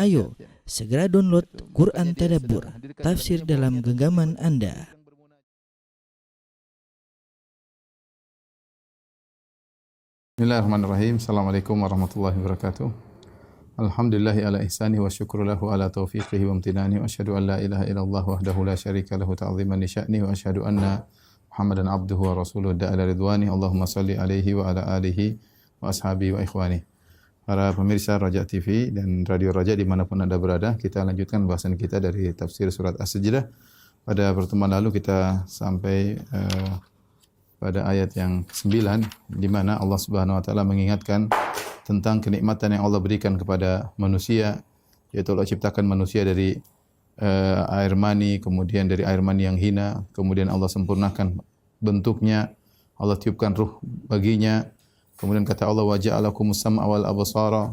Ayo, segera download Quran Tadabbur, tafsir dalam genggaman Anda. Bismillahirrahmanirrahim. Assalamualaikum warahmatullahi wabarakatuh. Alhamdulillahi ala ihsani wa syukru lahu ala taufiqihi wa amtinani wa asyhadu an la ilaha illallah wahdahu la syarika lahu ta'ziman li sya'ni wa asyhadu anna Muhammadan abduhu wa rasuluhu da'ala ridwani. Allahumma salli alaihi wa ala alihi wa ashabihi wa ikhwani. Para pemirsa Raja TV dan Radio Raja dimanapun Anda berada, kita lanjutkan bahasan kita dari tafsir surat As-Sajdah. Pada pertemuan lalu kita sampai pada ayat yang ke-9 di mana Allah Subhanahu wa taala mengingatkan tentang kenikmatan yang Allah berikan kepada manusia, yaitu Allah ciptakan manusia dari air mani, kemudian dari air mani yang hina, kemudian Allah sempurnakan bentuknya, Allah tiupkan ruh baginya. Kemudian kata Allah, wa ja'alakumus sam'a wal absara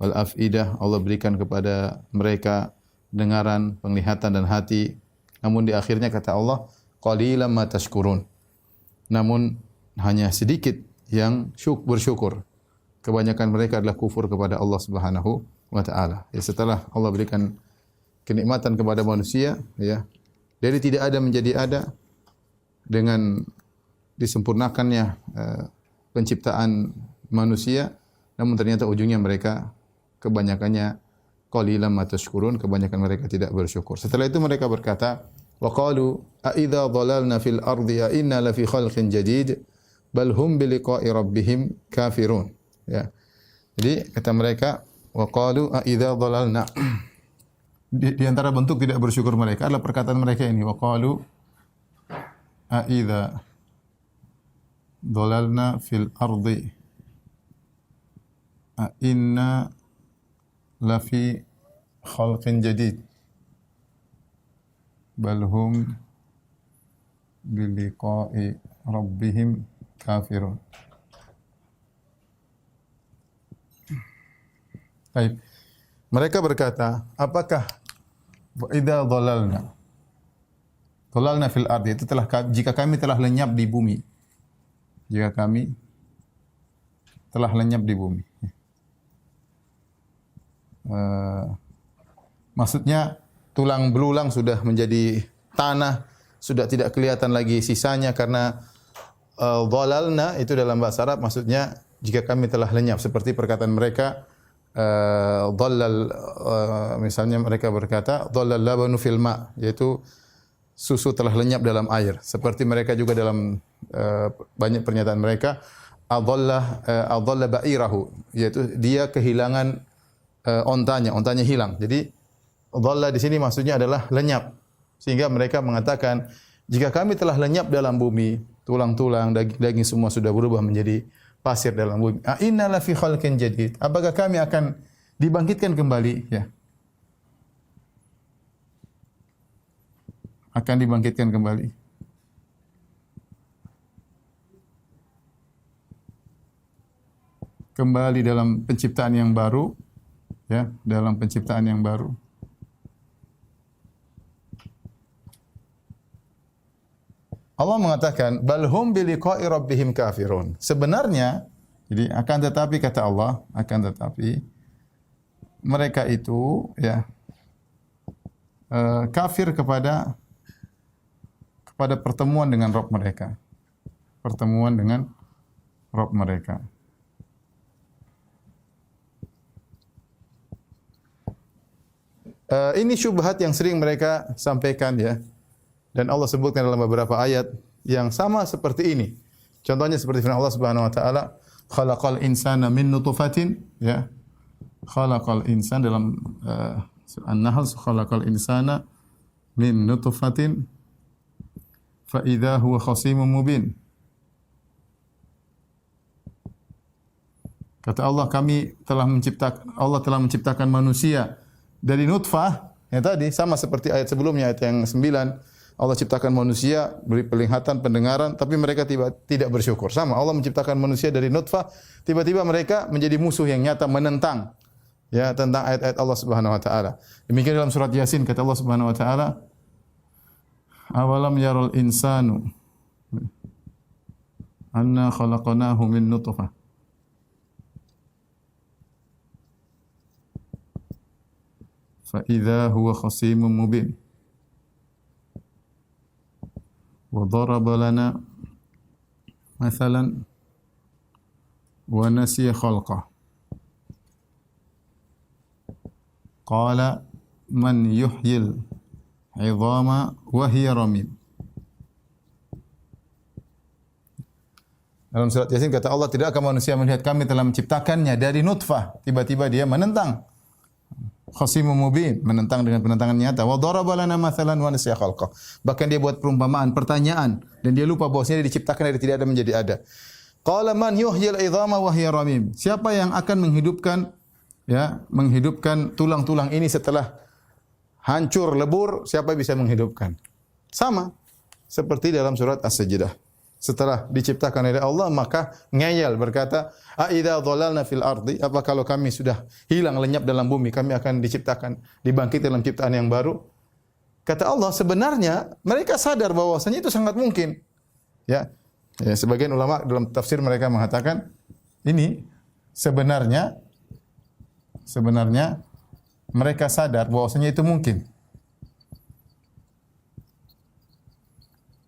wal afidah, Allah berikan kepada mereka dengaran, penglihatan dan hati. Namun di akhirnya kata Allah, qalilan ma tashkurun. Namun hanya sedikit yang bersyukur. Kebanyakan mereka adalah kufur kepada Allah Subhanahu wa taala. Ya, setelah Allah berikan kenikmatan kepada manusia, ya, dari tidak ada menjadi ada dengan disempurnakannya penciptaan manusia, namun ternyata ujungnya mereka kebanyakannya qalilan ma tashkurun, kebanyakan mereka tidak bersyukur. Setelah itu mereka berkata, wa qalu a idza dhalalna fil ardi a inna la fi khalqin jadid bal hum bi liqa'i rabbihim kafirun. Ya. Jadi kata mereka, wa qalu a idza dhalalna, di antara bentuk tidak bersyukur mereka adalah perkataan mereka ini, wa qalu a idza dhalalna fil ardi a inna la fi khalqin jadid bal hum bi liqa'i rabbihim kafirun. Baik. Mereka berkata, apakah idza dhalalna fil ardi, itu telah jika kami telah lenyap di bumi. Jika kami telah lenyap di bumi. Maksudnya tulang belulang sudah menjadi tanah, sudah tidak kelihatan lagi sisanya karena dhalalna itu dalam bahasa Arab maksudnya jika kami telah lenyap, seperti perkataan mereka dhallal, misalnya mereka berkata dhallal labanu fil ma, yaitu susu telah lenyap dalam air. Seperti mereka juga dalam banyak pernyataan mereka, adalla ba'irahu, yaitu dia kehilangan ontanya hilang. Jadi dhalla di sini maksudnya adalah lenyap. Sehingga mereka mengatakan, jika kami telah lenyap dalam bumi, tulang-tulang, daging semua sudah berubah menjadi pasir dalam bumi. A inna la fi khalqin jadid. Apakah kami akan dibangkitkan kembali? Ya. Akan dibangkitkan kembali. Kembali dalam penciptaan yang baru, ya, dalam penciptaan yang baru. Allah mengatakan, bal hum bi liqa'i rabbihim kafirun. Sebenarnya, jadi akan tetapi kata Allah, akan tetapi mereka itu, ya, kafir kepada pertemuan dengan Rabb mereka. Pertemuan dengan Rabb mereka. Ini syubhat yang sering mereka sampaikan, ya. Dan Allah sebutkan dalam beberapa ayat yang sama seperti ini. Contohnya seperti firman Allah Subhanahu wa taala, khalaqal insana min nutfatin, ya. Khalaqal insan dalam An-Nahl, khalaqal insana min nutfatin fa idza huwa khasimun mubin. Kata Allah, Allah telah menciptakan manusia dari nutfah, yang tadi sama seperti ayat sebelumnya, ayat yang 9. Allah ciptakan manusia, beri penglihatan, pendengaran, tapi mereka tidak bersyukur. Sama, Allah menciptakan manusia dari nutfah, tiba-tiba mereka menjadi musuh yang nyata, menentang, ya, tentang ayat-ayat Allah Subhanahu wa taala. Demikian dalam surat Yasin, kata Allah Subhanahu wa taala, awalam yaral insanu anna khalaqnahu min nutfah فإذا هو خصيم مبين وضرب لنا مثلا ونسي خلقه قال من يحيي العظام وهي رميم. Dalam surat Yasin kata Allah, tidakkah manusia melihat kami telah menciptakannya dari nutfah, tiba-tiba dia menentang. Khasimun mubin, menentang dengan penentangan nyata. Wa daraba lana mathalan wa nasiya khalqah. Bahkan dia buat perumpamaan, pertanyaan, dan dia lupa bahwasanya dia diciptakan dari tidak ada menjadi ada. Qala man yuhyil idhama wa hiya ramim. Siapa yang akan menghidupkan tulang-tulang ini setelah hancur lebur, siapa bisa menghidupkan? Sama seperti dalam surat As-Sajdah. Setelah diciptakan oleh Allah, maka ngeyel berkata, "A idza dhalalna fil ardi?" Apa kalau kami sudah hilang lenyap dalam bumi, kami akan diciptakan, dibangkit dalam ciptaan yang baru? Kata Allah, sebenarnya mereka sadar bahwasanya itu sangat mungkin. Ya, sebagian ulama dalam tafsir mereka mengatakan ini sebenarnya mereka sadar bahwasanya itu mungkin.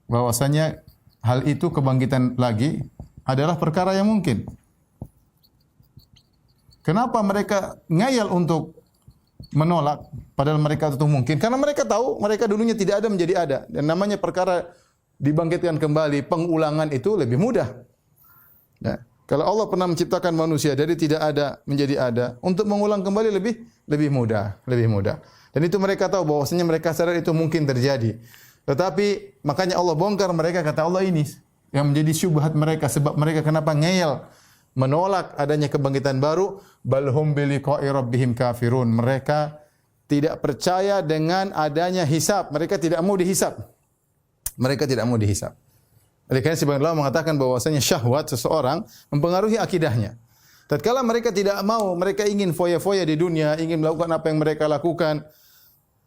Bahwasanya hal itu kebangkitan lagi adalah perkara yang mungkin. Kenapa mereka ngayal untuk menolak padahal mereka itu mungkin? Karena mereka tahu mereka dulunya tidak ada menjadi ada, dan namanya perkara dibangkitkan kembali, pengulangan itu lebih mudah. Ya. Kalau Allah pernah menciptakan manusia dari tidak ada menjadi ada, untuk mengulang kembali lebih mudah. Dan itu mereka tahu bahwasanya mereka sadar itu mungkin terjadi. Tetapi makanya Allah bongkar mereka, kata Allah, ini yang menjadi syubhat mereka, sebab mereka kenapa ngeyel menolak adanya kebangkitan baru. Balhum biliqa'i rabbihim kafirun. Mereka tidak percaya dengan adanya hisab. Mereka tidak mau dihisab. Oleh karena sebagian ulama mengatakan bahwasanya syahwat seseorang mempengaruhi akidahnya. Tatkala mereka tidak mau, mereka ingin foya-foya di dunia, ingin melakukan apa yang mereka lakukan,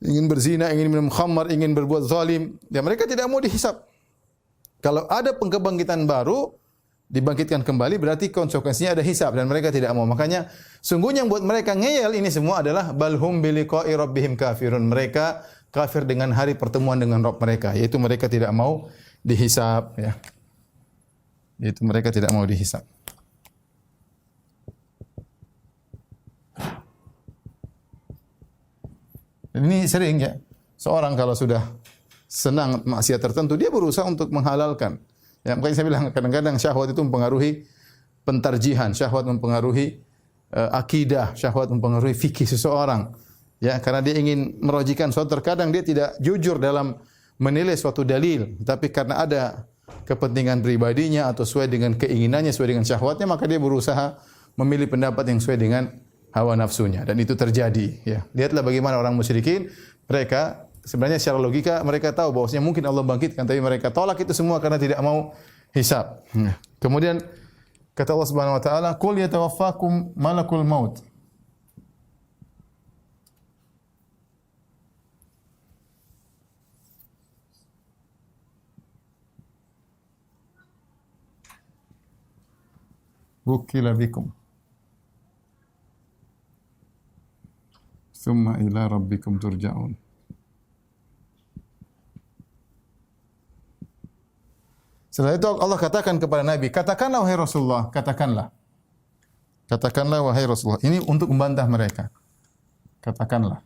ingin berzina, ingin minum khamar, ingin berbuat zalim, ya mereka tidak mau dihisab. Kalau ada kebangkitan baru, dibangkitkan kembali, berarti konsekuensinya ada hisab, dan mereka tidak mau. Makanya sungguhnya yang buat mereka ngeyel ini semua adalah balhum biliqa'i rabbihim kafirun. Mereka kafir dengan hari pertemuan dengan Rabb mereka, yaitu mereka tidak mau dihisab, ya. Yaitu mereka tidak mau dihisab. Ini sering, ya. Seorang kalau sudah senang maksiat tertentu, dia berusaha untuk menghalalkan. Ya, makanya saya bilang kadang-kadang syahwat itu mempengaruhi pentarjihan, syahwat mempengaruhi akidah, syahwat mempengaruhi fikih seseorang. Ya, karena dia ingin merojikan suatu, terkadang dia tidak jujur dalam menilai suatu dalil, tapi karena ada kepentingan pribadinya atau sesuai dengan keinginannya, sesuai dengan syahwatnya, maka dia berusaha memilih pendapat yang sesuai dengan hawa nafsunya, dan itu terjadi. Ya, lihatlah bagaimana orang musyrikin, mereka sebenarnya secara logika mereka tahu bahwasanya mungkin Allah bangkitkan, tapi mereka tolak itu semua karena tidak mau hisab. Kemudian kata Allah Subhanahu wa taala, "Qul yatawaffakum malakul maut." Wukila bikum. Thumma ila rabbikum turja'un. Setelah itu Allah katakan kepada Nabi, katakanlah wahai Rasulullah, katakanlah. Katakanlah wahai Rasulullah. Ini untuk membantah mereka. Katakanlah.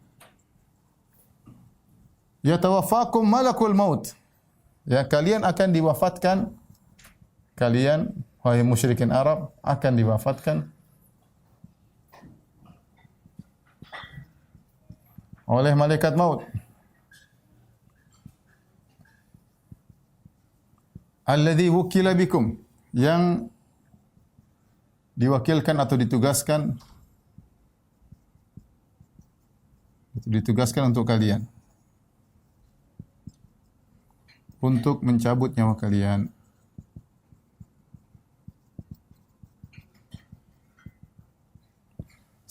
Yatawaffakum malakul maut. Ya, kalian akan diwafatkan. Kalian, wahai musyrikin Arab, akan diwafatkan oleh malaikat maut. Alladzi wukila bikum, yang diwakilkan atau ditugaskan untuk kalian, untuk mencabut nyawa kalian.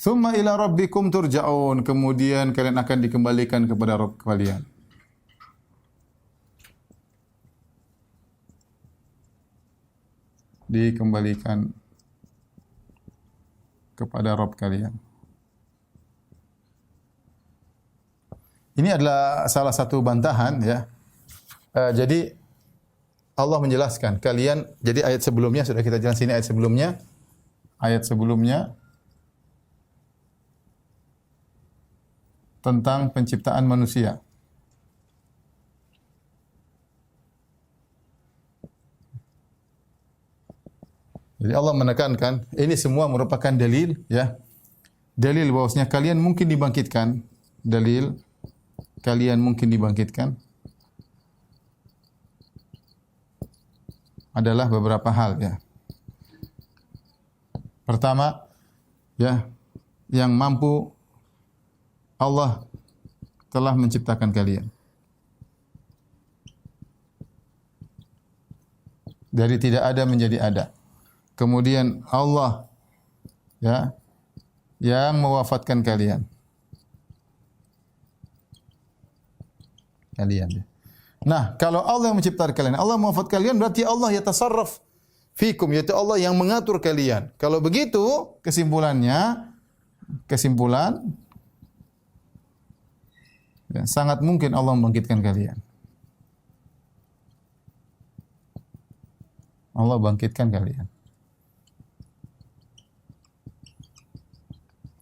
Thumma ila rabbikum turja'un, kemudian kalian akan dikembalikan kepada Rabb kalian. Dikembalikan kepada Rabb kalian. Ini adalah salah satu bantahan ya. Jadi Allah menjelaskan kalian, jadi ayat sebelumnya sudah kita jelaskan sini ayat sebelumnya tentang penciptaan manusia. Jadi Allah menekankan ini semua merupakan dalil ya. Dalil bahwasanya kalian mungkin dibangkitkan. Dalil kalian mungkin dibangkitkan adalah beberapa hal ya. Pertama ya, yang mampu Allah telah menciptakan kalian. Dari tidak ada menjadi ada. Kemudian Allah ya yang mewafatkan kalian. Nah, kalau Allah yang menciptakan kalian, Allah mewafatkan kalian, berarti Allah yatasarraf fikum, yaitu Allah yang mengatur kalian. Kalau begitu, kesimpulan ya, sangat mungkin Allah membangkitkan kalian. Allah bangkitkan kalian.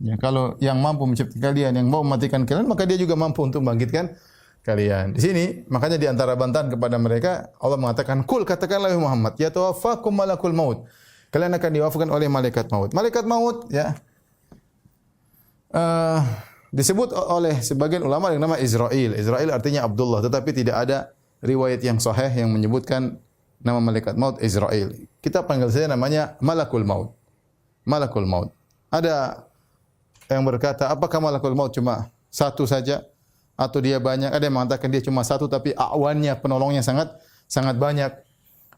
Ya, kalau yang mampu menciptakan kalian, yang mau mematikan kalian, maka dia juga mampu untuk membangkitkan kalian. Di sini makanya di antara bantahan kepada mereka Allah mengatakan, "Qul, katakanlah wahai Muhammad, ya tawaffakum malakul maut." Kalian akan diwafatkan oleh malaikat maut. Malaikat maut ya disebut oleh sebagian ulama dengan nama Israil. Israil artinya Abdullah, tetapi tidak ada riwayat yang sahih yang menyebutkan nama malaikat maut Israil. Kita panggil saja namanya malakul maut. Malakul maut. Ada yang berkata, apakah malakul maut cuma satu saja atau dia banyak? Ada yang mengatakan dia cuma satu tapi awannya, penolongnya sangat banyak.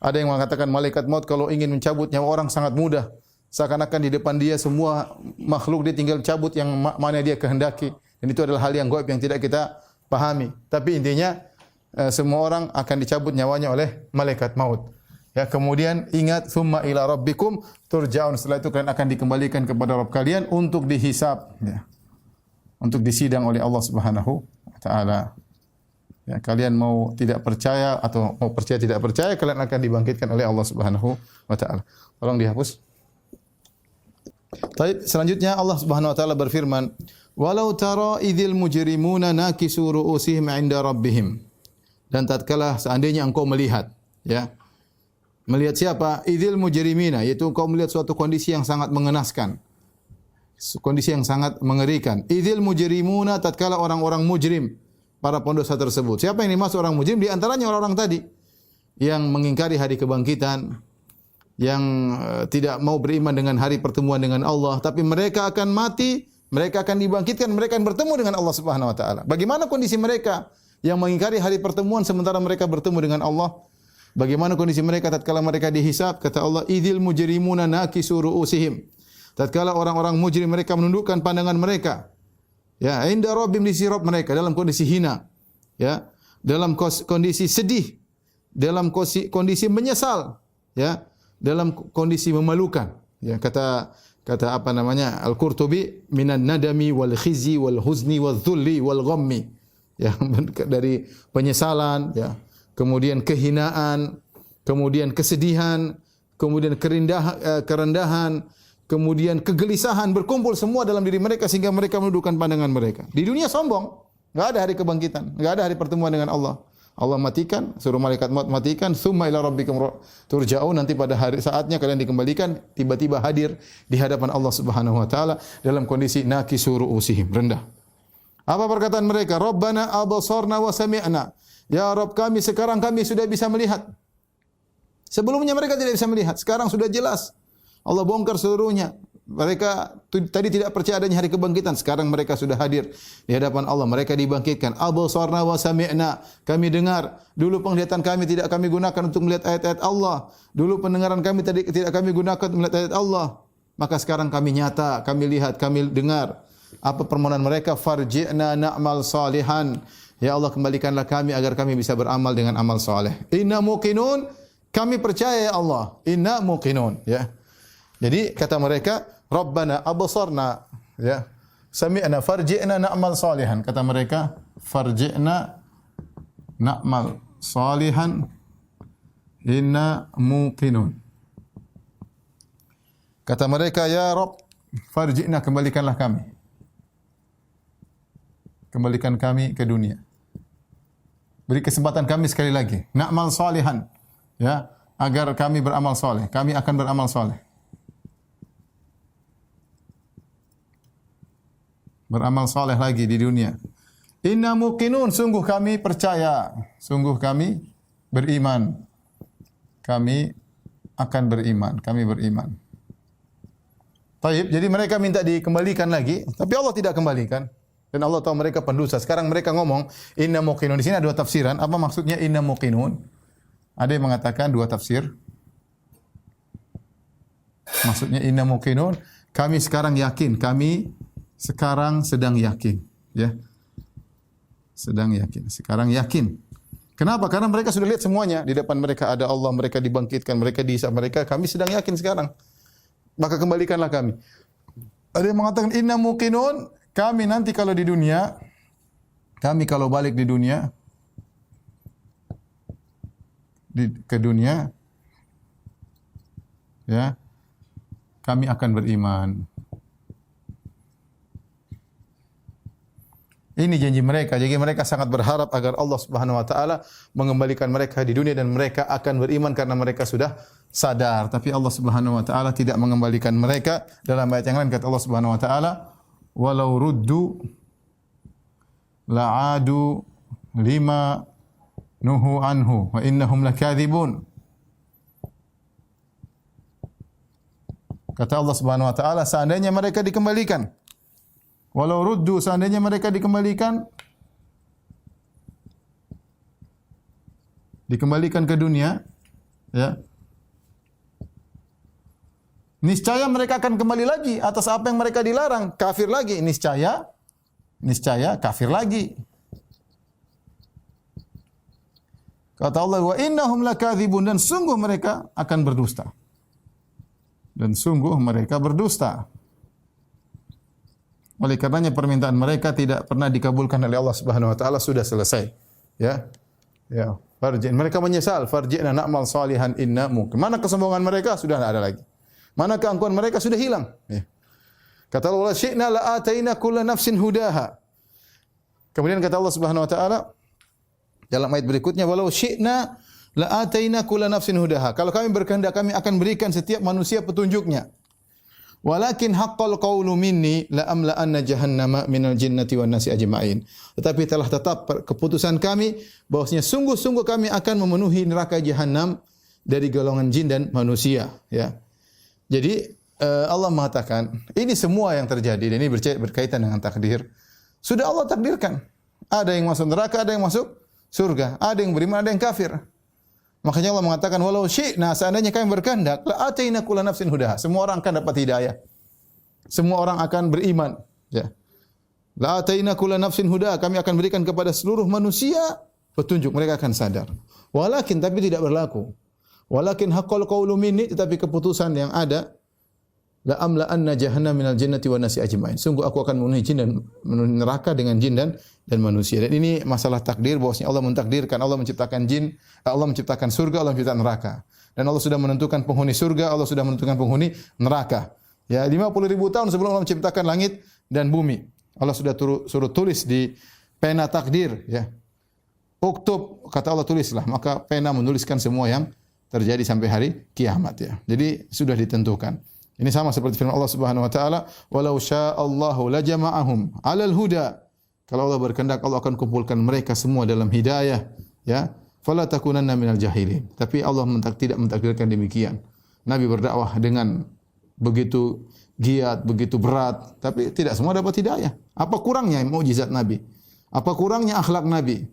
Ada yang mengatakan malaikat maut kalau ingin mencabut nyawa orang sangat mudah. Seakan-akan di depan dia semua makhluk, dia tinggal cabut yang mana dia kehendaki. Dan itu adalah hal yang gaib yang tidak kita pahami. Tapi intinya semua orang akan dicabut nyawanya oleh malaikat maut. Ya, kemudian ingat, summa ila rabbikum turja'un. Setelah itu kalian akan dikembalikan kepada Rabb kalian untuk dihisab, ya. Untuk disidang oleh Allah Subhanahu wa taala. Ya, kalian mau tidak percaya atau mau percaya tidak percaya, kalian akan dibangkitkan oleh Allah Subhanahu wa taala. Tolong dihapus. Baik, selanjutnya Allah Subhanahu wa taala berfirman, "Walau tara idzil mujrimuna nakisu ru'usihim 'inda rabbihim." Dan tatkala seandainya engkau melihat, ya. Melihat siapa? Idzil mujrimina, yaitu engkau melihat suatu kondisi yang sangat mengenaskan. Kondisi yang sangat mengerikan. Idzil mujrimuna, tatkala orang-orang mujrim, para pendosa tersebut. Siapa yang dimaksud orang mujrim? Di antaranya orang-orang tadi yang mengingkari hari kebangkitan, yang tidak mau beriman dengan hari pertemuan dengan Allah, tapi mereka akan mati, mereka akan dibangkitkan, mereka akan bertemu dengan Allah Subhanahu wa taala. Bagaimana kondisi mereka yang mengingkari hari pertemuan sementara mereka bertemu dengan Allah? Bagaimana kondisi mereka tatkala mereka dihisab? Kata Allah, idzil mujrimuna nakisu ru'usihim. Tatkala orang-orang mujrim mereka menundukkan pandangan mereka. Ya, inda rabbim, di sisi Rabb mereka dalam kondisi hina. Ya, dalam kondisi sedih, dalam kondisi menyesal, ya, dalam kondisi memalukan. Ya, kata apa namanya? Al-Qurtubi, minan nadami wal khizi wal huzni wal dhulli wal ghammi. Ya, dari penyesalan, ya, kemudian kehinaan, kemudian kesedihan, kemudian kerendahan, kemudian kegelisahan berkumpul semua dalam diri mereka sehingga mereka menundukkan pandangan mereka. Di dunia sombong, enggak ada hari kebangkitan, enggak ada hari pertemuan dengan Allah. Allah matikan, suruh malaikat maut matikan, summa ila rabbikum turja'un, nanti pada hari saatnya kalian dikembalikan, tiba-tiba hadir di hadapan Allah Subhanahu wa taala dalam kondisi nakisu ru'usihim, rendah. Apa perkataan mereka? Rabbana absarna wa sami'na. Ya Rabb kami, sekarang kami sudah bisa melihat. Sebelumnya mereka tidak bisa melihat, sekarang sudah jelas. Allah bongkar seluruhnya. Mereka tadi tidak percaya adanya hari kebangkitan, sekarang mereka sudah hadir di hadapan Allah. Mereka dibangkitkan. Absarna wa sami'na. Kami dengar. Dulu penglihatan kami tidak kami gunakan untuk melihat ayat-ayat Allah. Dulu pendengaran kami tidak kami gunakan untuk melihat ayat Allah. Maka sekarang kami nyata, kami lihat, kami dengar. Apa permohonan mereka? Farji'na na'mal salihan. Ya Allah, kembalikanlah kami agar kami bisa beramal dengan amal saleh. Inna muqinun, kami percaya ya Allah. Inna muqinun, ya. Jadi kata mereka, Rabbana absarna, ya. Sami'na farji'na na'mal salihan. Kata mereka, farji'na na'mal salihan inna muqinun. Kata mereka, ya Rabb, farji'na, kembalikanlah kami. Kembalikan kami ke dunia. Beri kesempatan kami sekali lagi. Na'mal salihan. Ya, agar kami beramal soleh. Kami akan beramal soleh. Beramal soleh lagi di dunia. Inna muqinun, sungguh kami percaya. Sungguh kami beriman. Kami akan beriman. Kami beriman. Taib, jadi mereka minta dikembalikan lagi, tapi Allah tidak kembalikan. Dan Allah tahu mereka pendosa. Sekarang mereka ngomong inna muqinun. Di sini ada dua tafsiran. Apa maksudnya inna muqinun? Ada yang mengatakan dua tafsir. Maksudnya inna muqinun, kami sekarang yakin, kami sekarang sedang yakin, ya. Sedang yakin. Sekarang yakin. Kenapa? Karena mereka sudah lihat semuanya. Di depan mereka ada Allah, mereka dibangkitkan, mereka dihisab mereka. Kami sedang yakin sekarang. Maka kembalikanlah kami. Ada yang mengatakan inna muqinun, kami nanti kalau di dunia, kami kalau balik di dunia, ke dunia, ya, kami akan beriman. Ini janji mereka. Jadi mereka sangat berharap agar Allah Subhanahu wa taala mengembalikan mereka di dunia dan mereka akan beriman karena mereka sudah sadar. Tapi Allah Subhanahu wa taala tidak mengembalikan mereka. Dalam ayat yang lain kata Allah Subhanahu wa taala, walau ruddu la'adu lima nuhu anhu wa innahum lakadzibun. Kata Allah Subhanahu wa taala, seandainya mereka dikembalikan, walau ruddu, seandainya mereka dikembalikan ke dunia, ya, niscaya mereka akan kembali lagi atas apa yang mereka dilarang, kafir lagi, niscaya kafir lagi. Kata Allah, wa innahum lakadzibun, dan sungguh mereka akan berdusta. Dan sungguh mereka berdusta. Oleh karenanya permintaan mereka tidak pernah dikabulkan oleh Allah Subhanahu wa taala, sudah selesai. Ya. Ya, farji'. Mereka menyesal, farji'na na'mal salihan inna muqin. Mana kesombongan mereka? Sudah tidak ada lagi. Mana keangkuhan mereka? Sudah hilang. Ya. Kata Allah, syi'na la'ataina kulla nafsin hudaha. Kemudian kata Allah Subhanahu wa taala dalam ayat berikutnya, walau syi'na la'ataina kulla nafsin hudaha. Kalau kami berkehendak, kami akan berikan setiap manusia petunjuknya. Walakin haqqal qawlu minni la amla'anna jahannama minal jinnati wan nasi ajma'in. Tetapi telah tetap keputusan kami bahwasanya sungguh-sungguh kami akan memenuhi neraka jahanam dari golongan jin dan manusia, ya. Jadi Allah mengatakan ini semua yang terjadi dan ini berkaitan dengan takdir. Sudah Allah takdirkan. Ada yang masuk neraka, ada yang masuk surga, ada yang beriman, ada yang kafir. Makanya Allah mengatakan walau syi'na, seandainya kami berkehendak, la ataina kulla nafsin hudaha. Semua orang akan dapat hidayah. Semua orang akan beriman, ya. La ataina kulla nafsin hudaha, kami akan berikan kepada seluruh manusia petunjuk, mereka akan sadar. Walakin, tapi tidak berlaku. Walakin haqqal qawlu minni, tetapi keputusan yang ada, la amla'anna jahannama minal jinnati wan nasi ajma'in. Sungguh aku akan memenuhi jin dan memenuhi neraka dengan jin dan manusia. Dan ini masalah takdir, bahwasanya Allah mentakdirkan, Allah menciptakan jin, Allah menciptakan surga, Allah menciptakan neraka. Dan Allah sudah menentukan penghuni surga, Allah sudah menentukan penghuni neraka. Ya, 50.000 tahun sebelum Allah menciptakan langit dan bumi. Allah sudah suruh tulis di pena takdir, ya. Uktub, kata Allah, tulislah. Maka pena menuliskan semua yang terjadi sampai hari kiamat, ya. Jadi sudah ditentukan. Ini sama seperti firman Allah Subhanahu wa taala, "Walau sya'allahu lajama'ahum 'alal huda." Kalau Allah berkehendak, Allah akan kumpulkan mereka semua dalam hidayah, ya. Fala takunanna minal jahilin. Tapi Allah tidak mentakdirkan demikian. Nabi berdakwah dengan begitu giat, begitu berat, tapi tidak semua dapat hidayah. Apa kurangnya mukjizat Nabi? Apa kurangnya akhlak Nabi?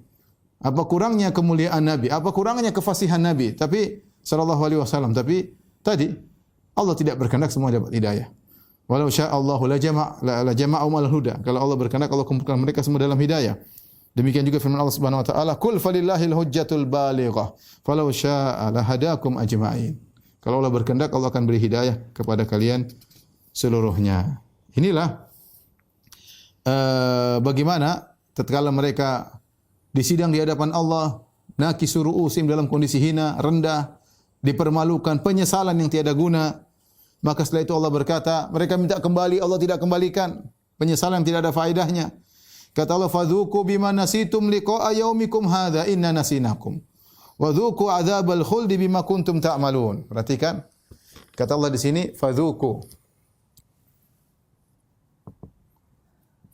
Apa kurangnya kemuliaan Nabi? Apa kurangnya kefasihan Nabi? Tapi sallallahu alaihi wasallam, tapi tadi Allah tidak berkehendak semua dapat hidayah. Walau sya'allahu la jama'ahum al huda. Kalau Allah berkehendak, Allah kumpulkan mereka semua dalam hidayah. Demikian juga firman Allah Subhanahu wa taala, "Qul falillahil hujjatul balighah, falau syaa'a lahadakum ajma'in." Kalau Allah berkehendak, Allah akan beri hidayah kepada kalian seluruhnya. Inilah bagaimana tatkala mereka disidang di hadapan Allah, nakisu ru'usim dalam kondisi hina, rendah, dipermalukan, penyesalan yang tiada guna. Maka setelah itu Allah berkata, mereka minta kembali, Allah tidak kembalikan. Penyesalan yang tidak ada faedahnya. Kata Allah, fadzuqu bima nasitum liqa'a yaumikum hadza inna nasinakum. Wa dzuqu adzabal khuldi bima kuntum ta'malun. Perhatikan. Kata Allah di sini, fadzuqu.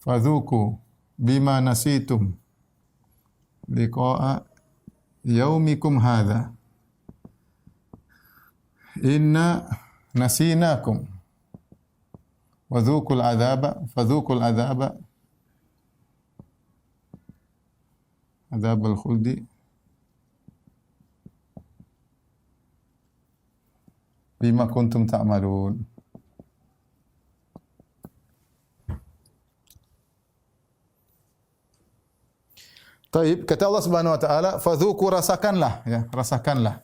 Fadzuqu bima nasitum liqa'a yaumikum hadza inna nasinakum wa dzuqul adzaba fadzuqul adzaba adzabal khuldi bima kuntum ta'malun. Taib, kata Allah Subhanahu wa taala, fadzuqu, rasakanlah, ya, rasakanlah.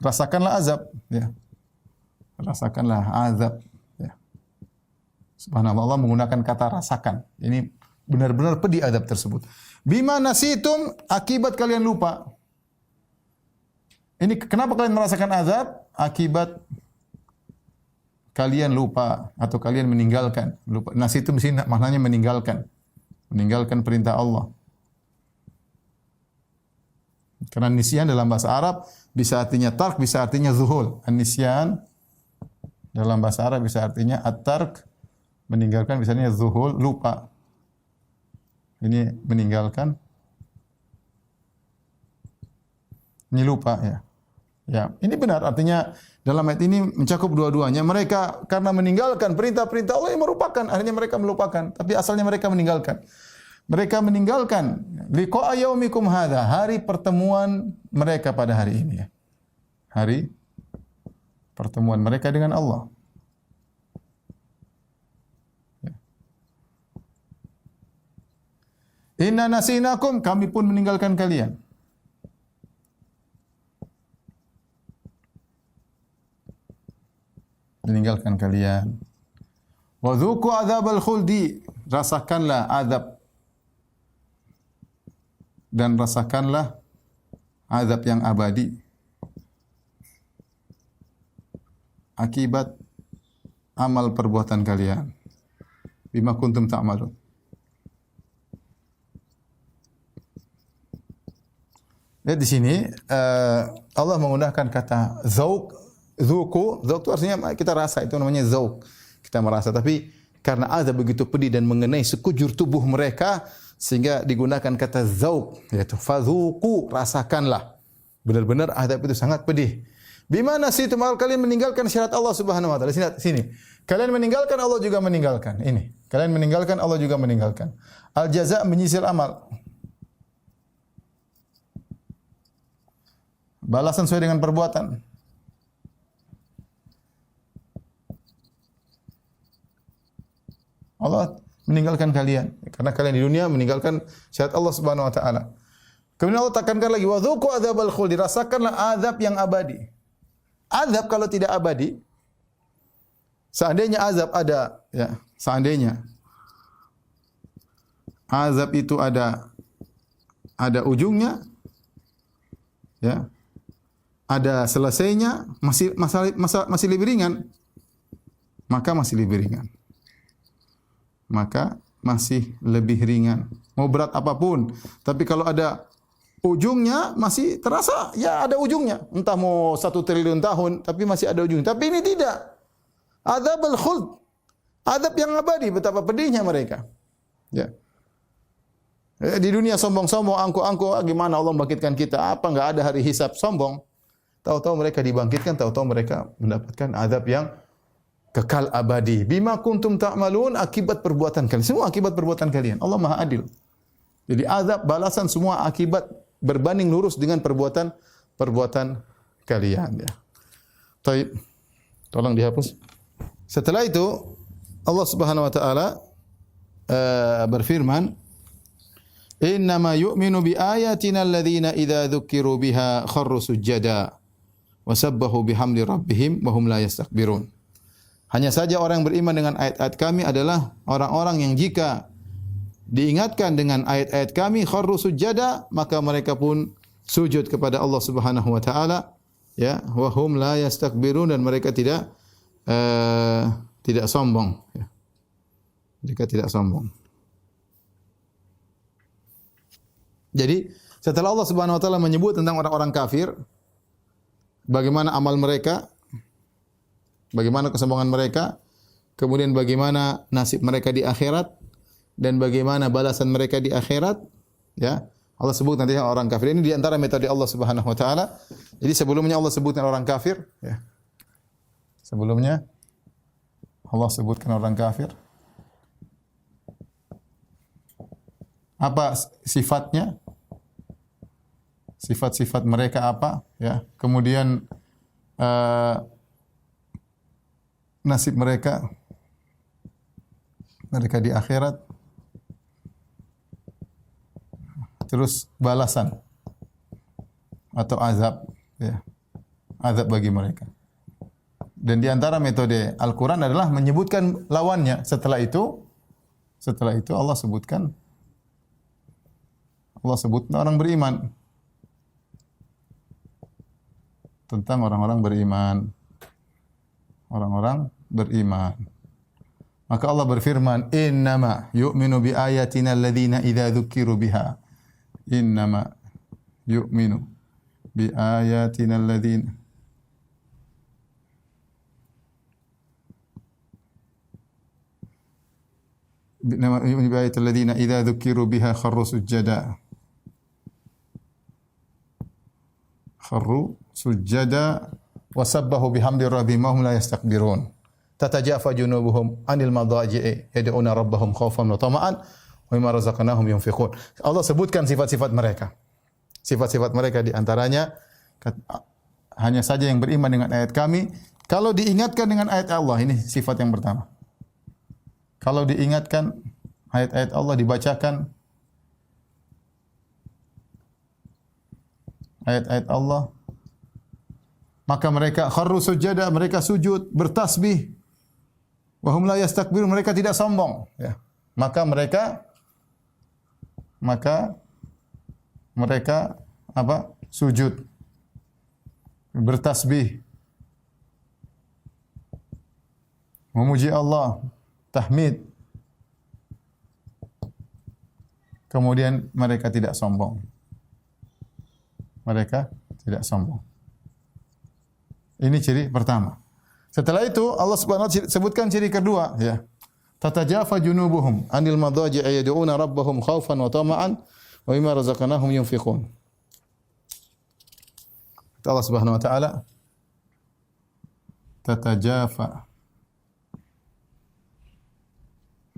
Rasakanlah azab, ya. Rasakanlah azab, ya. Subhanallah, Allah menggunakan kata rasakan. Ini benar-benar pedih azab tersebut. Bima nasitum, akibat kalian lupa. Ini kenapa kalian merasakan azab? Akibat kalian lupa atau kalian meninggalkan. Lupa. Nasitum di sini maknanya meninggalkan. Meninggalkan perintah Allah. Karena nisyan dalam bahasa Arab bisa artinya tark, bisa artinya zuhul. An-nisyan dalam bahasa Arab bisa artinya at-tark, meninggalkan, bisa artinya zuhul, lupa. Ini meninggalkan. Ini lupa, ya. Ya, ini benar, artinya dalam ayat ini mencakup dua-duanya. Mereka karena meninggalkan perintah-perintah Allah yang merupakan, akhirnya mereka melupakan, tapi asalnya mereka meninggalkan. Mereka meninggalkan liqa'a yaumikum hadza, hari pertemuan mereka pada hari ini, ya. Hari pertemuan mereka dengan Allah. Ya. Inna nasinakum, kami pun meninggalkan kalian. Meninggalkan kalian. Wa dzuqu adzabal khuldi, rasakanlah azab dan rasakanlah azab yang abadi akibat amal perbuatan kalian. Bima kuntum ta'malun. Lihat di sini Allah menggunakan kata zauq, dzuqu. Zauq itu artinya kita rasa, itu namanya zauq. Kita merasa, tapi karena azab begitu pedih dan mengenai sekujur tubuh mereka, sehingga digunakan kata zauq, yaitu fadzuqu, rasakanlah. Benar-benar azab itu sangat pedih. Bima nasitum, kalian meninggalkan syariat Allah Subhanahu wa taala. Sini. Kalian meninggalkan, Allah juga meninggalkan. Ini. Kalian meninggalkan, Allah juga meninggalkan. Al jaza' menyisil amal. Balasan sesuai dengan perbuatan. Allah meninggalkan kalian karena kalian di dunia meninggalkan syariat Allah Subhanahu wa taala. Kemudian Allah tekankan lagi, wa dzuqu adzabal khuld, rasakanlah azab yang abadi. Azab kalau tidak abadi, seandainya azab ada, ya, seandainya azab itu ada ujungnya, ya, ada selesainya, masih lebih ringan, maka masih lebih ringan. Maka masih lebih ringan. Mau berat apapun, tapi kalau ada ujungnya masih terasa, ya ada ujungnya. Entah mau 1 triliun tahun, tapi masih ada ujungnya. Tapi ini tidak. Adzabul khuld, azab yang abadi, betapa pedihnya mereka. Ya. Di dunia sombong-sombong, angkuh-angkuh, gimana Allah membangkitkan kita? Apa enggak ada hari hisab? Sombong. Tahu-tahu mereka dibangkitkan, tahu-tahu mereka mendapatkan azab yang kekal abadi. Bima kuntum ta'malun, akibat perbuatan kalian. Semua akibat perbuatan kalian. Allah Maha Adil. Jadi azab, balasan, semua akibat berbanding lurus dengan perbuatan kalian, ya. Taib. Tolong dihapus. Setelah itu Allah Subhanahu wa taala berfirman, "Innama yu'minu bi ayatina alladziina idza dzukiru biha kharru sujada wa sabbahu bihamdi rabbihim wa hum la yastakbirun." Hanya saja orang yang beriman dengan ayat-ayat kami adalah orang-orang yang jika diingatkan dengan ayat-ayat kami, kharru sujada, maka mereka pun sujud kepada Allah Subhanahu wa taala, ya, wa hum la yastakbirun, dan mereka tidak sombong, ya. Mereka tidak sombong. Jadi setelah Allah Subhanahu wa taala menyebut tentang orang-orang kafir, bagaimana amal mereka, bagaimana kesombongan mereka, kemudian bagaimana nasib mereka di akhirat, dan bagaimana balasan mereka di akhirat, ya. Allah sebut nanti orang kafir. Ini di antara metode Allah Subhanahu wa taala. Jadi sebelumnya Allah sebutkan orang kafir, ya. Sebelumnya Allah sebutkan orang kafir. Apa sifatnya? Sifat-sifat mereka apa, ya. Kemudian nasib mereka di akhirat. Terus balasan atau azab, ya. Azab bagi mereka. Dan di antara metode Al-Qur'an adalah menyebutkan lawannya. Setelah itu Allah sebutkan orang beriman. Tentang orang-orang beriman. Orang-orang beriman. Maka Allah berfirman, "Innama yu'minu bi ayatina alladziina idza dzukiru biha." Innama yu'minu bi ayatina alladziina innama yu'minu bi ayatina alladziina idza dzukiru biha kharru sujada wa sabbahu bihamdi rabbihim wa hum la yastakbirun. Tatajafa junubuhum 'anil madaji'i yad'una rabbahum khaufan wa tama'an wa mimma razaqnahum yunfiqun. Allah sebutkan sifat-sifat mereka. Sifat-sifat mereka di antaranya hanya saja yang beriman dengan ayat kami. Kalau diingatkan dengan ayat Allah, ini sifat yang pertama. Kalau diingatkan ayat-ayat Allah, dibacakan ayat-ayat Allah, maka mereka kharru sujada, mereka sujud, bertasbih. Wa hum la yastakbirun, mereka tidak sombong, ya. Maka mereka apa? Sujud, bertasbih, memuji Allah, tahmid. Kemudian mereka tidak sombong. Mereka tidak sombong. Ini ciri pertama. Setelah itu Allah Subhanahu wa taala sebutkan ciri kedua, ya. Tatajafa junubuhum 'anil madaji'i yad'una rabbahum khaufan wa tama'an wa mimma razaqnahum yunfiqun. Allah Subhanahu wa taala, tatajafa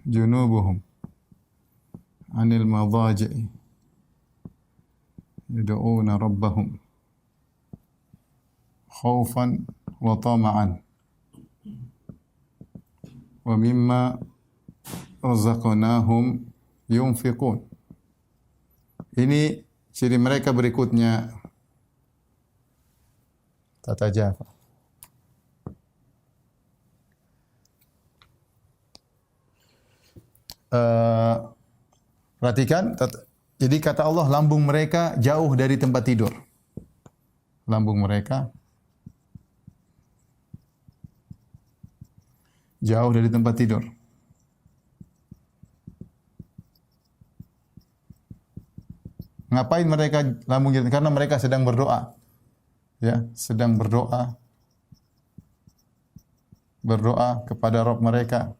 junubuhum 'anil madaji'i yad'una rabbahum khaufan wa tama'an wa mimma razaqnahum yunfiqun. Ini ciri mereka berikutnya. Tatajafa. Perhatikan, jadi kata Allah, lambung mereka jauh dari tempat tidur. Lambung mereka jauh dari tempat tidur. Ngapain mereka lambung jauh? Karena mereka sedang berdoa. Ya, sedang berdoa. Berdoa kepada Rabb mereka.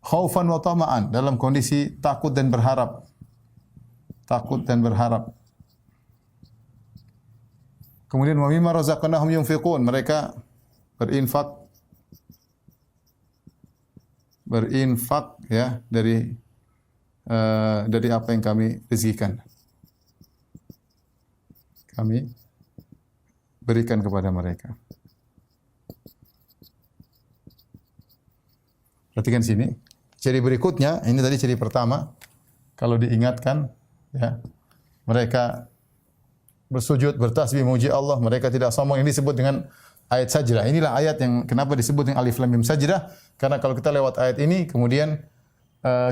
Khaufan wa tama'an, dalam kondisi takut dan berharap. Takut dan berharap. Kemudian wa mimma razaqnahum yunfiqun, mereka berinfak ya dari apa yang kami rezekikan. Kami berikan kepada mereka. Perhatikan sini. Ciri berikutnya, ini tadi ciri pertama. Kalau diingatkan, ya, mereka bersujud, bertasbih, memuji Allah, mereka tidak sombong. Ini disebut dengan ayat sajdah. Inilah ayat yang kenapa disebut yang alif lam mim sajdah, karena kalau kita lewat ayat ini kemudian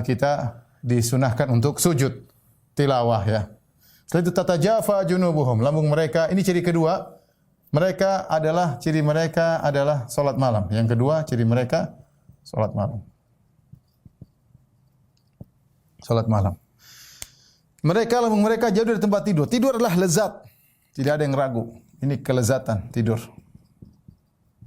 kita disunahkan untuk sujud tilawah ya. Setelah itu tatajafa junubuhum, lambung mereka, ini ciri kedua. Ciri mereka adalah salat malam. Yang kedua, ciri mereka salat malam. Salat malam. Lambung mereka jauh dari tempat tidur. Tidur adalah lezat. Tidak ada yang ragu. Ini kelezatan tidur.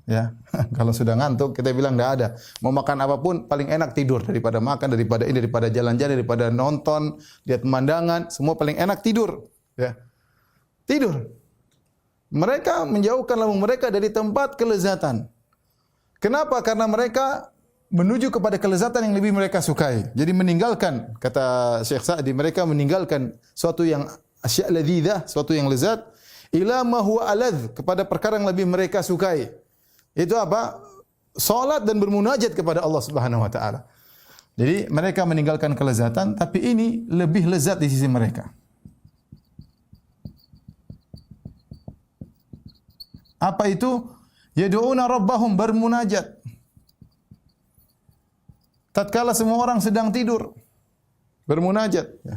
Ya, kalau sudah ngantuk kita bilang tidak ada. Mau makan apapun paling enak tidur daripada makan, daripada jalan-jalan, daripada nonton, lihat pemandangan, semua paling enak tidur. Ya, tidur. Mereka menjauhkan lambung mereka dari tempat kelezatan. Kenapa? Karena mereka menuju kepada kelezatan yang lebih mereka sukai. Jadi meninggalkan, kata Syekh Sa'di, mereka meninggalkan suatu yang asya' ladzidzah, suatu yang lezat, ila ma huwa aladz, kepada perkara yang lebih mereka sukai. Itu apa? Salat dan bermunajat kepada Allah Subhanahu wa taala. Jadi mereka meninggalkan kelezatan, tapi ini lebih lezat di sisi mereka. Apa itu? Yad'una rabbahum, bermunajat. Tatkala semua orang sedang tidur, bermunajat. Ya.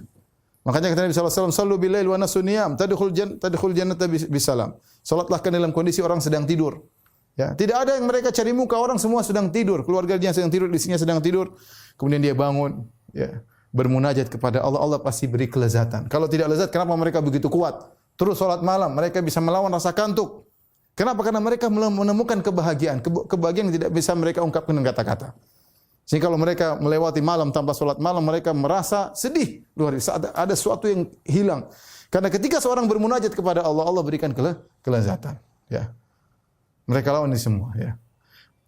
Makanya kata Nabi SAW, "Sallu bil-lail wa nasu niyam, tadkhul jannata bisalam." Salatlah dalam kondisi orang sedang tidur. Ya, tidak ada yang mereka cari muka, orang semua sedang tidur, keluarganya sedang tidur, istrinya sedang tidur. Kemudian dia bangun, ya, bermunajat kepada Allah, Allah pasti beri kelezatan. Kalau tidak lezat, kenapa mereka begitu kuat? Terus salat malam, mereka bisa melawan rasa kantuk. Kenapa? Karena mereka menemukan kebahagiaan yang tidak bisa mereka ungkapkan dengan kata-kata. Sehingga kalau mereka melewati malam tanpa salat malam, mereka merasa sedih. Luar biasa, ada sesuatu yang hilang. Karena ketika seorang bermunajat kepada Allah, Allah berikan kelezatan. Ya. Mereka lawan ini semua. Ya.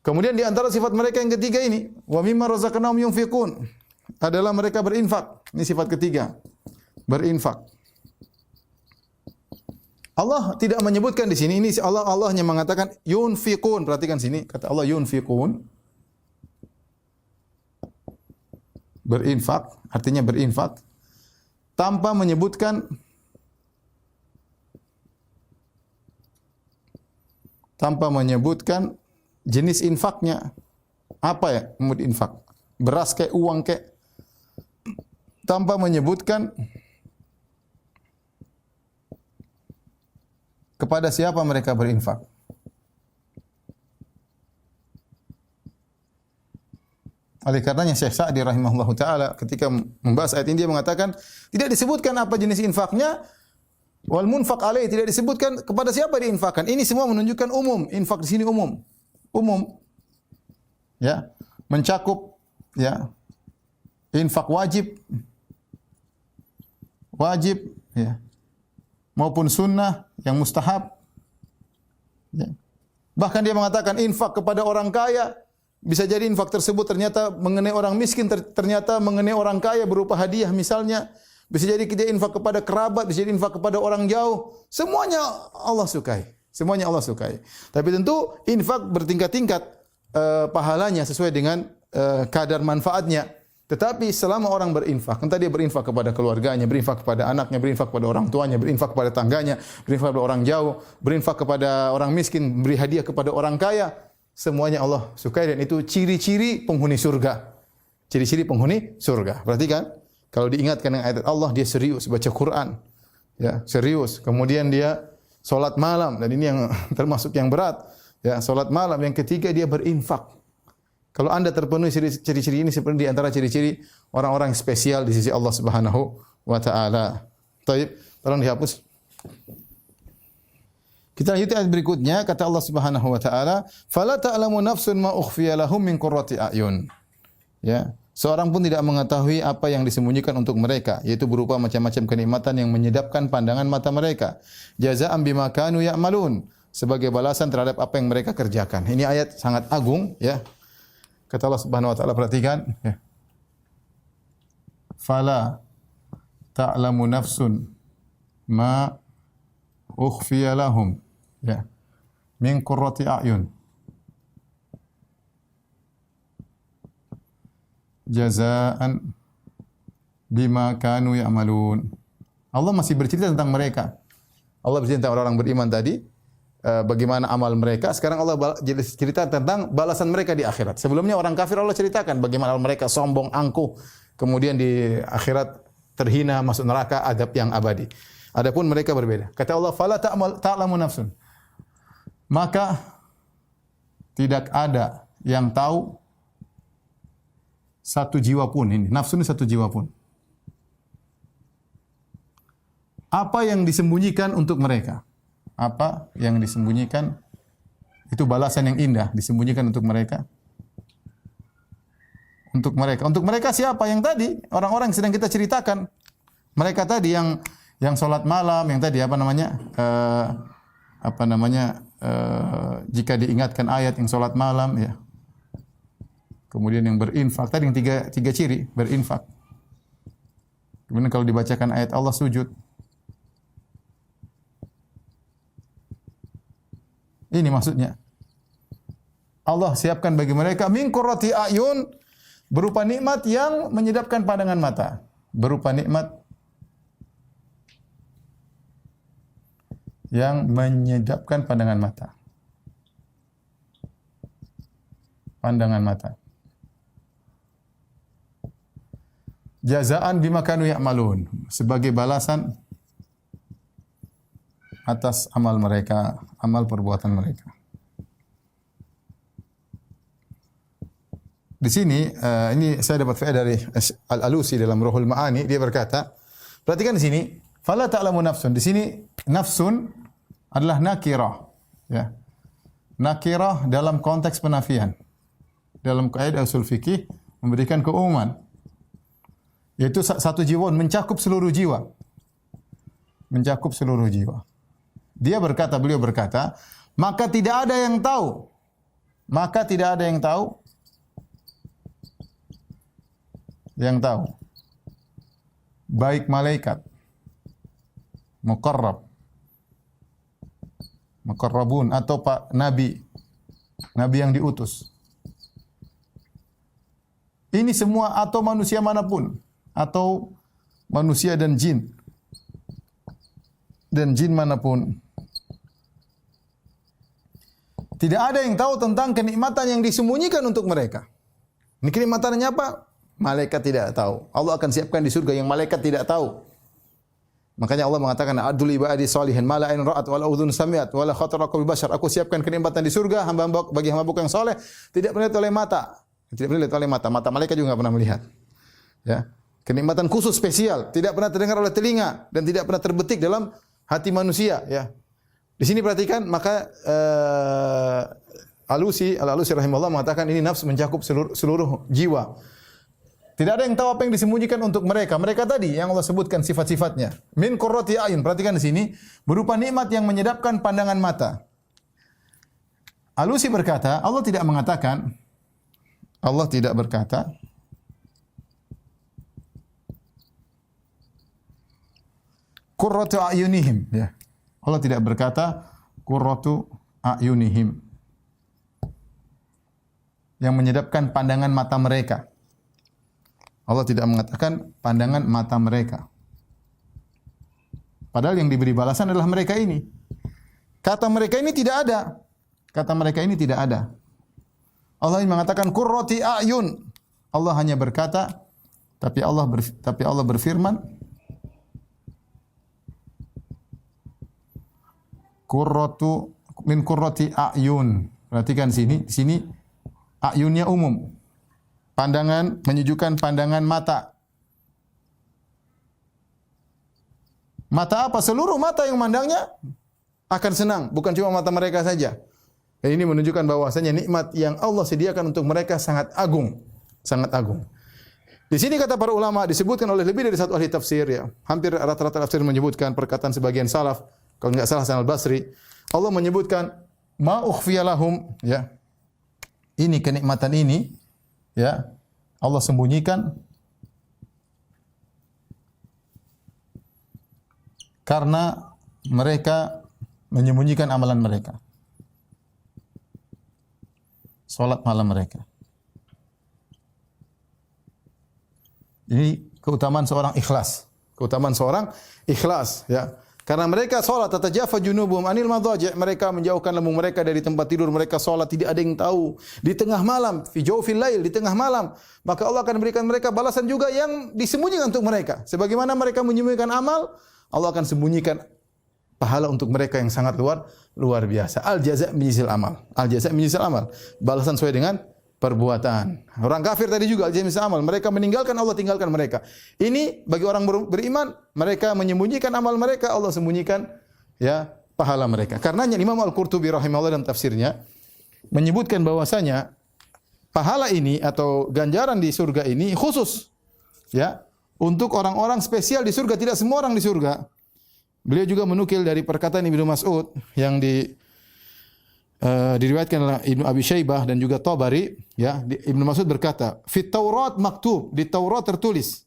Kemudian di antara sifat mereka yang ketiga ini, wa mimma razaqnahum yunfiqun, adalah mereka berinfak. Ini sifat ketiga, berinfak. Allah tidak menyebutkan di sini, ini Allah hanya mengatakan yunfiqun. Perhatikan sini, kata Allah yunfiqun. Berinfak, artinya berinfak tanpa menyebutkan jenis infaknya. Apa ya? Infak. Beras kayak uang kayak, tanpa menyebutkan kepada siapa mereka berinfak. Oleh karenanya Syekh Sa'di rahimahullahu taala ketika membahas ayat ini dia mengatakan tidak disebutkan apa jenis infaknya, wal munfaq alaih, tidak disebutkan kepada siapa diinfakkan. Ini semua menunjukkan umum. Infak di sini umum. Umum. Ya, mencakup ya. Infak wajib ya. Maupun sunnah yang mustahab. Ya. Bahkan dia mengatakan infak kepada orang kaya, bisa jadi infak tersebut ternyata mengenai orang miskin, ternyata mengenai orang kaya berupa hadiah misalnya. Bisa jadi kita infak kepada kerabat, bisa jadi infak kepada orang jauh. Semuanya Allah sukai. Semuanya Allah sukai. Tapi tentu infak bertingkat-tingkat pahalanya sesuai dengan kadar manfaatnya. Tetapi selama orang berinfak, entah dia berinfak kepada keluarganya, berinfak kepada anaknya, berinfak kepada orang tuanya, berinfak kepada tangganya, berinfak kepada orang jauh, berinfak kepada orang miskin, beri hadiah kepada orang kaya, semuanya Allah sukai dan itu ciri-ciri penghuni surga. Ciri-ciri penghuni surga. Perhatikan, kalau diingatkan dengan ayat Allah, dia serius baca Quran. Ya, serius. Kemudian dia salat malam dan ini yang termasuk yang berat. Ya, salat malam. Yang ketiga dia berinfak. Kalau Anda terpenuhi ciri-ciri ini seperti di antara ciri-ciri orang-orang spesial di sisi Allah Subhanahu wa taala. Baik, tolong dihapus. Kita lanjut ayat berikutnya, kata Allah Subhanahu wa taala, "Fala ta'lamu nafsun ma ukhfiya lahum min qurrati a'yun." Ya, seorang pun tidak mengetahui apa yang disembunyikan untuk mereka, yaitu berupa macam-macam kenikmatan yang menyedapkan pandangan mata mereka. Jazaa'an bima kanu ya'malun, sebagai balasan terhadap apa yang mereka kerjakan. Ini ayat sangat agung, ya. Kata Allah Subhanahu wa taala, perhatikan, ya. Fala ta'lamu nafsun ma ukhfiya lahum, ya, min qurrati a'yun jazaa'an bima kanu ya'malun. Allah masih bercerita tentang mereka. Allah bercerita tentang orang-orang beriman tadi. bagaimana amal mereka. Sekarang Allah cerita tentang balasan mereka di akhirat. Sebelumnya orang kafir Allah ceritakan bagaimana mereka sombong, angkuh, kemudian di akhirat terhina, masuk neraka, azab yang abadi. Adapun mereka berbeda. Kata Allah, "Fala ta'lamu nafsun." Maka tidak ada yang tahu satu jiwa pun, ini nafsu ini satu jiwa pun, apa yang disembunyikan untuk mereka. Apa yang disembunyikan itu balasan yang indah disembunyikan untuk mereka. Untuk mereka siapa? Yang tadi orang-orang yang sedang kita ceritakan. Mereka tadi yang salat malam, yang tadi jika diingatkan ayat yang salat malam, ya. Kemudian yang berinfak, tadi yang tiga ciri, berinfak. Kemudian kalau dibacakan ayat Allah sujud. Ini maksudnya. Allah siapkan bagi mereka min qurrati a'yun, berupa nikmat yang menyedapkan pandangan mata. Berupa nikmat yang menyedapkan pandangan mata. Pandangan mata. Jazaan bima kanu ya'malun, sebagai balasan atas amal mereka, amal perbuatan mereka. Di sini ini saya dapat faedah dari Al-Alusi dalam Ruhul Ma'ani, dia berkata, perhatikan di sini, fala ta'lamu nafsun. Di sini nafsun adalah nakirah, ya. Nakirah dalam konteks penafian. Dalam kaidah usul fikih memberikan keumuman, yaitu satu jiwa mencakup seluruh jiwa. Mencakup seluruh jiwa. Beliau berkata, maka tidak ada yang tahu. Maka tidak ada yang tahu. Yang tahu. Baik malaikat, muqarrabun atau pak nabi yang diutus. Ini semua atau manusia manapun, atau manusia dan jin manapun. Tidak ada yang tahu tentang kenikmatan yang disembunyikan untuk mereka. Ini kenikmatannya apa? Malaikat tidak tahu. Allah akan siapkan di surga yang malaikat tidak tahu. Makanya Allah mengatakan, "Adul ibadi shalihin ma la ain ra'at wa la udhun sami'at wa la khatara qalbi bashar." Aku siapkan kenikmatan di surga bagi hamba-hambaku yang saleh, tidak pernah dilihat oleh mata. Tidak pernah dilihat oleh mata. Mata malaikat juga enggak pernah melihat. Ya. Kenikmatan khusus spesial, tidak pernah terdengar oleh telinga dan tidak pernah terbetik dalam hati manusia, ya. Di sini perhatikan, maka Al-Alusi rahimahullah mengatakan ini nafsu mencakup seluruh jiwa. Tidak ada yang tahu apa yang disembunyikan untuk mereka. Mereka tadi yang Allah sebutkan sifat-sifatnya. Min qurrati a'yun, perhatikan di sini, berupa nikmat yang menyedapkan pandangan mata. Al-Alusi berkata, Allah tidak berkata qurratu a'yunihim, ya. Allah tidak berkata qurratu a'yunihim, yang menyedapkan pandangan mata mereka. Allah tidak mengatakan pandangan mata mereka. Padahal yang diberi balasan adalah mereka ini. Kata mereka ini tidak ada. Allah mengatakan qurrati a'yun. Allah hanya berkata, tapi Allah berfirman, min qurrati a'yun. Perhatikan di sini a'yunnya umum. Pandangan, menyejukkan pandangan mata. Mata apa? Seluruh mata yang memandangnya akan senang, bukan cuma mata mereka saja. Dan ini menunjukkan bahwasanya nikmat yang Allah sediakan untuk mereka sangat agung, sangat agung. Di sini kata para ulama disebutkan oleh lebih dari satu ahli tafsir, ya. Hampir rata-rata tafsir menyebutkan perkataan sebagian salaf, kalau enggak salah Hasan Al-Basri, Allah menyebutkan ma ukhfiya lahum, ya. Ini kenikmatan ini, ya, Allah sembunyikan karena mereka menyembunyikan amalan mereka. Salat malam mereka. Ini keutamaan seorang ikhlas. Keutamaan seorang ikhlas, ya. Karena mereka salat tatajafa junubuhum anil madaji', mereka menjauhkan lambung mereka dari tempat tidur, mereka salat tidak ada yang tahu. Di tengah malam, fi jawfil lail, di tengah malam, maka Allah akan berikan mereka balasan juga yang disembunyikan untuk mereka. Sebagaimana mereka menyembunyikan amal, Allah akan sembunyikan pahala untuk mereka yang sangat luar biasa. Al jaza' min jinsil amal. Al jaza' min jinsil amal. Balasan sesuai dengan perbuatan. Orang kafir tadi juga al jaza' min jinsil amal. Mereka meninggalkan Allah, tinggalkan mereka. Ini bagi orang beriman, mereka menyembunyikan amal mereka, Allah sembunyikan ya pahala mereka. Karenanya Imam Al-Qurtubi rahimahullah dalam tafsirnya menyebutkan bahwasanya pahala ini atau ganjaran di surga ini khusus ya untuk orang-orang spesial di surga, tidak semua orang di surga. Beliau juga menukil dari perkataan Ibnu Mas'ud yang diriwayatkan oleh Ibnu Abi Syaibah dan juga Tabari, ya. Ibnu Mas'ud berkata, "Fit Taurat maktub," di Taurat tertulis,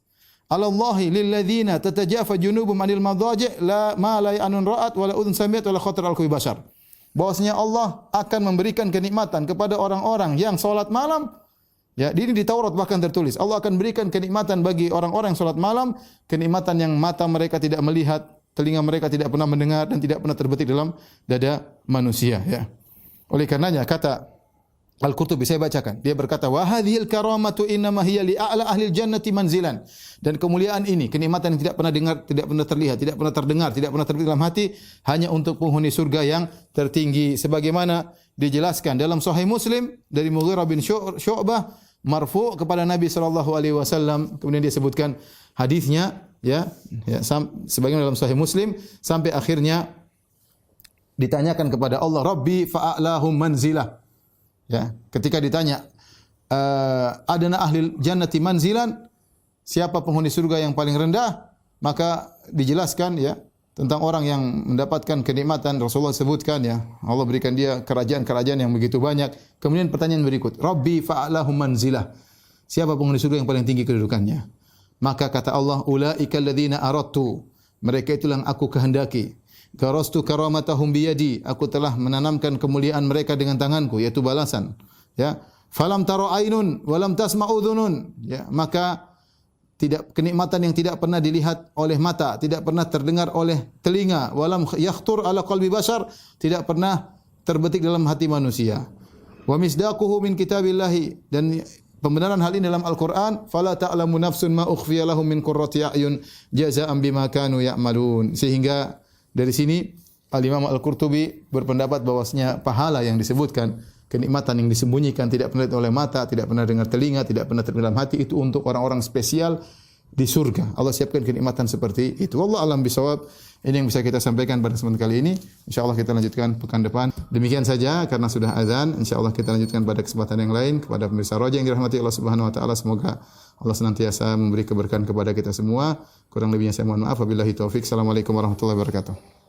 "Alallahi lilladzina tatajafa junubum anil madaji' la ma la anun ra'at wa la udhun sami'at wa la khatar al bashar." Bahwasanya Allah akan memberikan kenikmatan kepada orang-orang yang salat malam. Ya, ini di Taurat bahkan tertulis. Allah akan berikan kenikmatan bagi orang-orang yang salat malam, kenikmatan yang mata mereka tidak melihat, telinga mereka tidak pernah mendengar dan tidak pernah terbetik dalam dada manusia, ya. Oleh karenanya kata Al-Qurtubi, saya bacakan. Dia berkata, "Wa hadhil karamatu innama hiya li a'la ahli jannati manzilan." Dan kemuliaan ini, kenikmatan yang tidak pernah dengar, tidak pernah terlihat, tidak pernah terdengar, tidak pernah terbetik dalam hati, hanya untuk penghuni surga yang tertinggi. Sebagaimana dijelaskan dalam Sahih Muslim dari Mughirah bin Syu'bah marfu' kepada Nabi sallallahu alaihi wasallam. Kemudian dia sebutkan hadisnya, ya sebagaimana dalam Sahih Muslim sampai akhirnya ditanyakan kepada Allah, "Rabbi fa'alahum manzilah." Ya, ketika ditanya, adana ahli jannati manzilan, siapa penghuni surga yang paling rendah? Maka dijelaskan ya tentang orang yang mendapatkan kenikmatan. Rasulullah sebutkan ya, Allah berikan dia kerajaan-kerajaan yang begitu banyak. Kemudian pertanyaan berikut, "Rabbi fa'alahum manzilah." Siapa penghuni surga yang paling tinggi kedudukannya? Maka kata Allah, "Ulaika alladzina aradtu." Mereka itulah yang aku kehendaki. Garastu karamatahum biyadi, aku telah menanamkan kemuliaan mereka dengan tanganku, yaitu balasan. Ya, falam tara ainun walam tasma'u dhunun. Ya, maka tidak kenikmatan yang tidak pernah dilihat oleh mata, tidak pernah terdengar oleh telinga, walam yakhtur ala qalbi bashar, tidak pernah terbetik dalam hati manusia. Wa misdaquhu min kitabillahi, dan pembenaran hal ini dalam Al-Qur'an, fala ta'lamu nafsun ma ukhfiya lahum min qurrati a'yun jazaa'an bima kanu ya'malun. Sehingga dari sini Al-Imam Al-Qurtubi berpendapat bahwasanya pahala yang disebutkan, kenikmatan yang disembunyikan, tidak pernah dilihat oleh mata, tidak pernah dengar telinga, tidak pernah terdalam hati, itu untuk orang-orang spesial di surga. Allah siapkan kenikmatan seperti itu. Wallahu a'lam bishawab. Ini yang bisa kita sampaikan pada kesempatan kali ini. Insyaallah kita lanjutkan pekan depan. Demikian saja karena sudah azan. Insyaallah kita lanjutkan pada kesempatan yang lain. Kepada pemirsa Roja yang dirahmati Allah Subhanahu wa taala, semoga Allah senantiasa memberi keberkahan kepada kita semua. Kurang lebihnya saya mohon maaf. Wabillahi taufik. Assalamualaikum warahmatullahi wabarakatuh.